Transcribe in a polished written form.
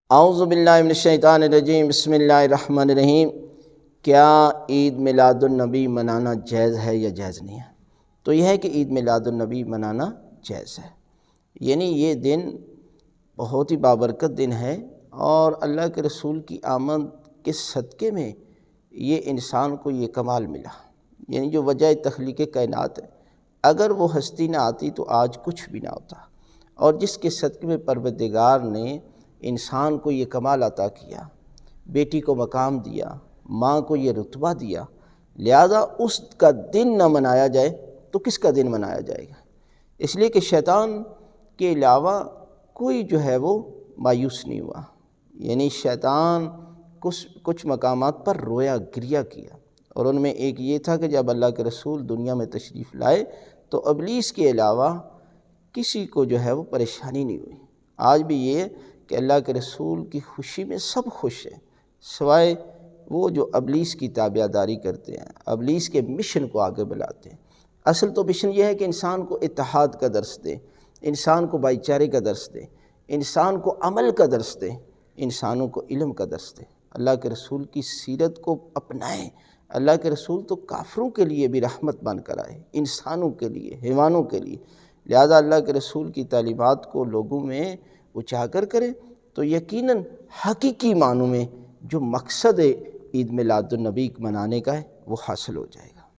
اعوذ باللہ من الشیطان الرجیم، بسم اللہ الرحمن الرحیم۔ کیا عید میلاد النبی منانا جائز ہے یا جائز نہیں ہے؟ تو یہ ہے کہ عید میلاد النبی منانا جائز ہے، یعنی یہ دن بہت ہی بابرکت دن ہے، اور اللہ کے رسول کی آمد کے صدقے میں یہ انسان کو یہ کمال ملا، یعنی جو وجہ تخلیق کائنات ہے، اگر وہ ہستی نہ آتی تو آج کچھ بھی نہ ہوتا، اور جس کے صدقے میں پروردگار نے انسان کو یہ کمال عطا کیا، بیٹی کو مقام دیا، ماں کو یہ رتبہ دیا، لہذا اس کا دن نہ منایا جائے تو کس کا دن منایا جائے گا؟ اس لیے کہ شیطان کے علاوہ کوئی جو ہے وہ مایوس نہیں ہوا، یعنی شیطان کچھ مقامات پر رویا گریا کیا، اور ان میں ایک یہ تھا کہ جب اللہ کے رسول دنیا میں تشریف لائے تو ابلیس کے علاوہ کسی کو جو ہے وہ پریشانی نہیں ہوئی۔ آج بھی یہ کہ اللہ کے رسول کی خوشی میں سب خوش ہیں، سوائے وہ جو ابلیس کی تابعداری کرتے ہیں، ابلیس کے مشن کو آگے بلاتے ہیں۔ اصل تو مشن یہ ہے کہ انسان کو اتحاد کا درس دے، انسان کو بھائی چارے کا درس دے، انسان کو عمل کا درس دے، انسانوں کو علم کا درس دے، اللہ کے رسول کی سیرت کو اپنائیں۔ اللہ کے رسول تو کافروں کے لیے بھی رحمت بن کر آئے، انسانوں کے لیے، حیوانوں کے لیے، لہذا اللہ کے رسول کی تعلیمات کو لوگوں میں اجاگر کریں تو یقیناً حقیقی معنوں میں جو مقصد عید میلاد النبی منانے کا ہے وہ حاصل ہو جائے گا۔